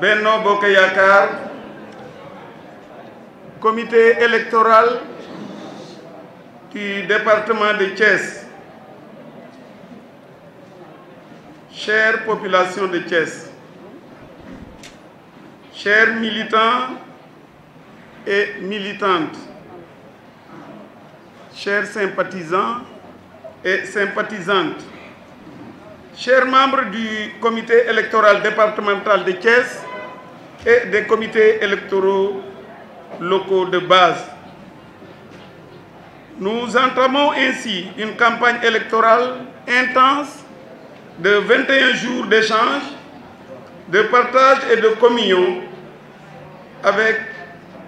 Benno Bokk Yakaar, comité électoral du département de Thiès, chère population de Thiès, chers militants et militantes, chers sympathisants et sympathisantes, chers membres du comité électoral départemental de Thiès et des comités électoraux locaux de base. Nous entamons ainsi une campagne électorale intense de 21 jours d'échanges, de partage et de communion avec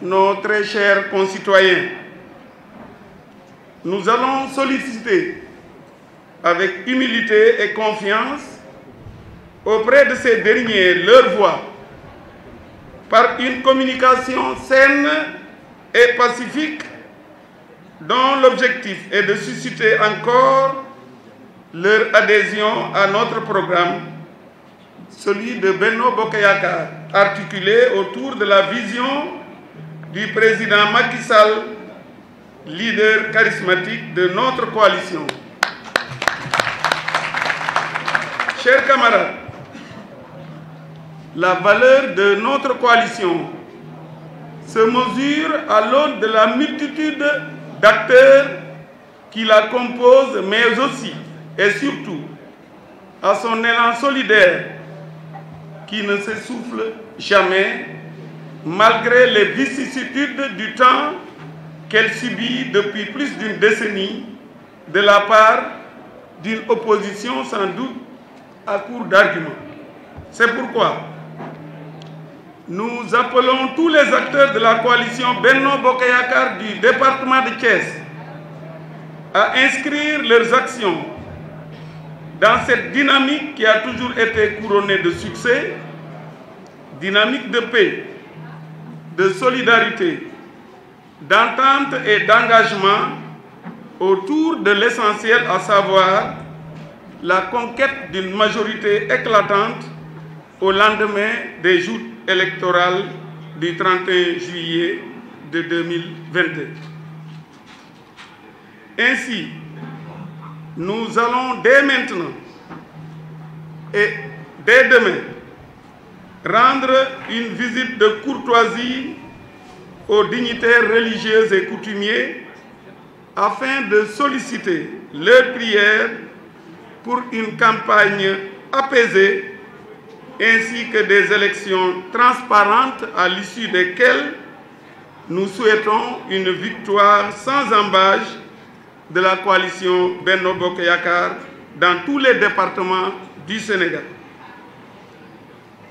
nos très chers concitoyens. Nous allons solliciter avec humilité et confiance auprès de ces derniers leur voix par une communication saine et pacifique dont l'objectif est de susciter encore leur adhésion à notre programme, celui de Benno Bokk Yakaar, articulé autour de la vision du président Macky Sall, leader charismatique de notre coalition. Chers camarades, la valeur de notre coalition se mesure à l'aune de la multitude d'acteurs qui la composent, mais aussi et surtout à son élan solidaire qui ne s'essouffle jamais malgré les vicissitudes du temps qu'elle subit depuis plus d'une décennie de la part d'une opposition sans doute à court d'arguments. C'est pourquoi nous appelons tous les acteurs de la coalition Benno Bokk Yakaar du département de Thiès à inscrire leurs actions dans cette dynamique qui a toujours été couronnée de succès, dynamique de paix, de solidarité, d'entente et d'engagement autour de l'essentiel, à savoir la conquête d'une majorité éclatante au lendemain des joutes électorales du 31 juillet de 2022. Ainsi, nous allons dès maintenant et dès demain rendre une visite de courtoisie aux dignitaires religieux et coutumiers afin de solliciter leurs prières pour une campagne apaisée ainsi que des élections transparentes à l'issue desquelles nous souhaitons une victoire sans ambages de la coalition Benno Bokk Yakaar dans tous les départements du Sénégal.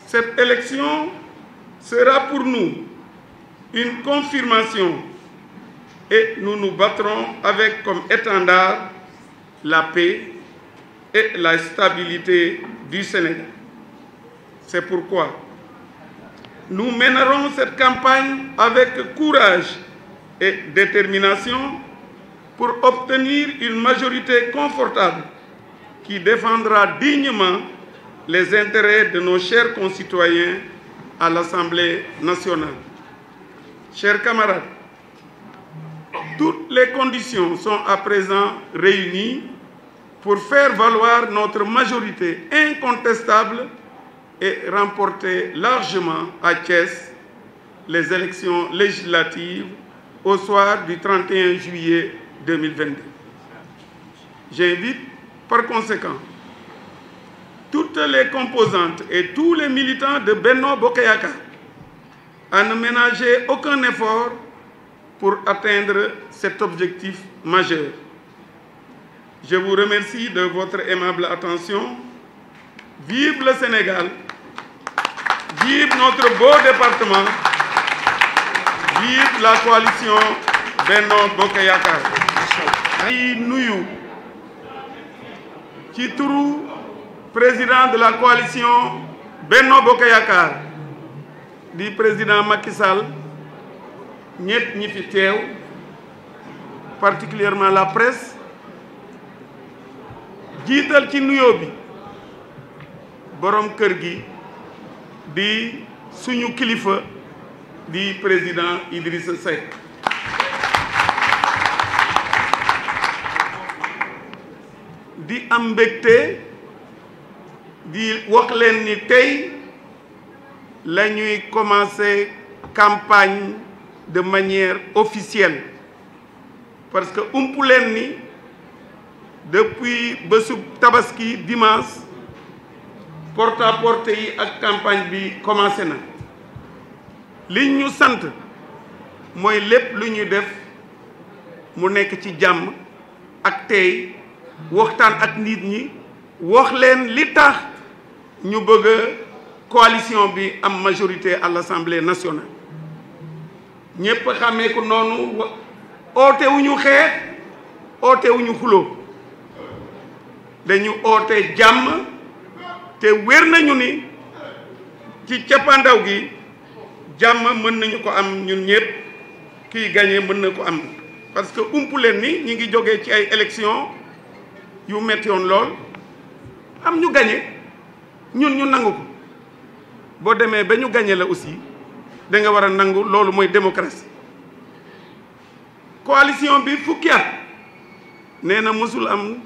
Cette élection sera pour nous une confirmation et nous nous battrons avec comme étendard la paix et la stabilité du Sénégal. C'est pourquoi nous mènerons cette campagne avec courage et détermination pour obtenir une majorité confortable qui défendra dignement les intérêts de nos chers concitoyens à l'Assemblée nationale. Chers camarades, toutes les conditions sont à présent réunies pour faire valoir notre majorité incontestable et remporter largement à Thiès les élections législatives au soir du 31 juillet 2022. J'invite par conséquent toutes les composantes et tous les militants de Benno Bokk Yakaar à ne ménager aucun effort pour atteindre cet objectif majeur. Je vous remercie de votre aimable attention. Vive le Sénégal, vive notre beau département, vive la coalition Benno Bokk Yakaar. di nuyu ci turu président de la coalition Benno Bokk Yakaar di président Macky Sall ñett ñi fi teew particulièrement la presse jiital ci nuyoo bi borom kër gi di suñu kilifa di président Idrissa Seck. di am mbégte di wax leen ni tey la ñuy commencer campagne de manière officielle parce que umpu leen ni depuis bésu tabaski dimanche porte à porte yi ak campagne bi commencé na li ñu sant mooy lépp lu ñuy def mu nekk ci jàmm ak tey waxtaan ak nit ñi wax leen li tax ñu bëgg coalition bi am majorité à l'Assemblée nationale ñépp xamee ko noonu oote wu ñu xeex oote wu ñu xuloo dañu oote jàmm te wér nañu ni ci cappaandaw gi jàmm mën nañu ko am ñun ñépp kiy gagné mën na ko am parce que umpu leen ni ñi ngi jógee ci ay élections yu metti yoon lool am ñu gagné ñun ñu nangu ko boo demee ba ñu gagné la aussi da nga war a nangu loolu mooy démocratie coalition bi fukki at nee na mësul am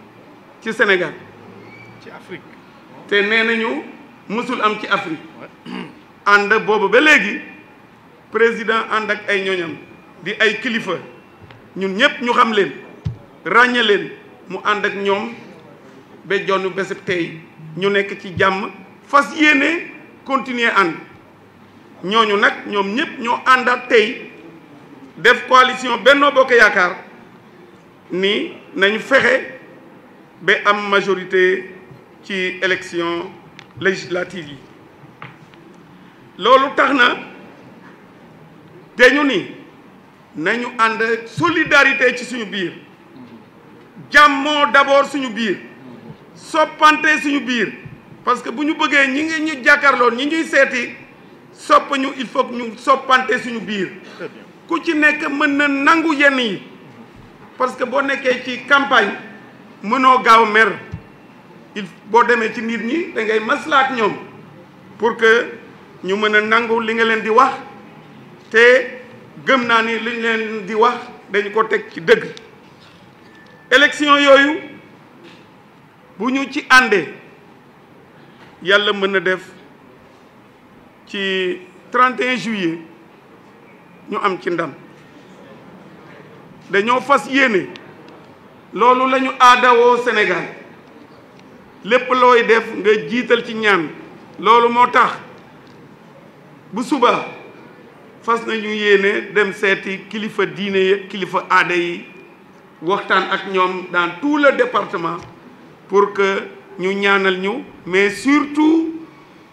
ci Sénégal ci Afrique te nee nañu mësul am ci Afrique ànd boobu ba léegi président ànd ak ay ñoñam di ay kilifa ñun ñëpp ñu xam leen ràññe leen mu ànd ak ñoom ba jonn bésib tey ñu nekk ci jàmm fas yéene continuer ànd ñooñu nag ñoom ñëpp ñoo àndaat tey def coalition Benno Bokk Yaakaar ni nañu fexe ba am majorité ci élection législative yi loolu tax na dañu ni nañu ànd solidarité ci suñu biir jàmmoo d'abord suñu biir soppante suñu biir parce que bu ñu bëggee ñi ngi ñu jàkkaarloon ñi ñuy seeti sopp ñu il faut que ñu soppante suñu biir ku ci nekk mën na nangu yenn yi parce que boo nekkee ci campagne mënoo gaaw mer boo demee ci nit ñi da ngay maslaat ñoom pour que ñu mën a nangu li nga leen di wax te gëm naa ni li ñu leen di wax dañu ko teg ci dëgg élection yooyu bu ñu ci àndee yàlla mën na def ci 31 juillet ñu am ci ndam dañoo fas yéene loolu la ñu aadawoo Sénégal lépp looy def nga jiital ci ñaan loolu moo tax bu subaa fas nañu yéene dem seeti kilifa diine yi kilifa aada yi waxtaan ak ñoom dans tout le département pour que ñu ñaanal ñu mais surtout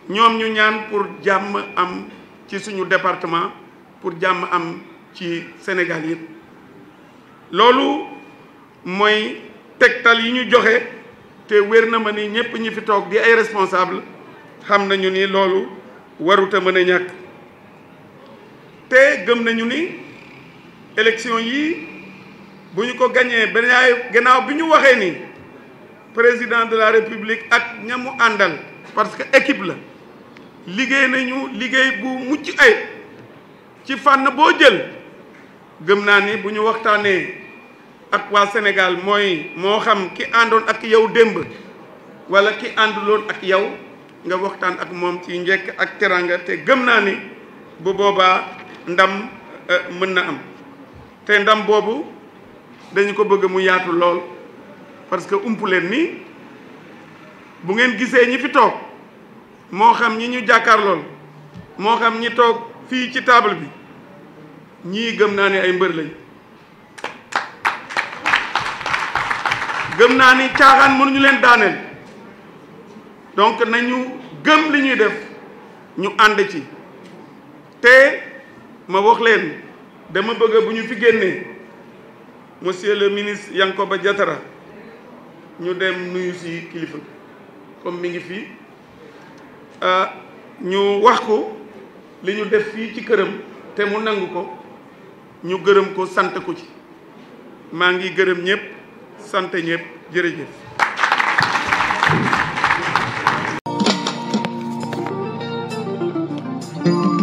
ñoom ñu ñaan pour jàmm am ci suñu département pour jàmm am ci Sénégal yëpp loolu mooy tegtal yi ñu joxe te wér na ma ni ñëpp ñi fi toog di ay responsable xam nañu ni loolu waruta mën a ñàkk te gëm nañu ni élection yi bu ñu ko gañee gannaaw bi ñu waxee ni président de la république ak ñamu àndal parce que équipe la liggéey nañu liggéey bu mucc ay ci fànn boo jël gëm naa ni bu ñu waxtaanee ak waa Sénégal mooy moo xam ki àndoon ak yow démb wala ki ànduloon ak yow nga waxtaan ak moom ci njekk ak teranga te gëm naa ni bu boobaa ndam mën na am te ndam boobu dañu ko bëgg mu yaatu lool parce que umpu leen ni bu ngeen gisee ñi fi toog moo xam ñi ñu jàkkaarlool moo xam ñi toog fii ci table bi ñii gëm naa ni ay mbër lañ gëm naa ni caaxaan mënuñu leen daaneel donc nañu gëm li ñuy def ñu ànd ci te ma wax leen dama bëgg bu ñu fi génnee monsieur le ministre Yankoba Diattara ñu dem nuyu ci kilifa comme mi ngi fii ñu wax ko li ñu def fii ci këram te mu nangu ko ñu gërëm ko sant ko ci maa ngi gërëm ñëpp sant ñëpp jërëjëf. Thank you.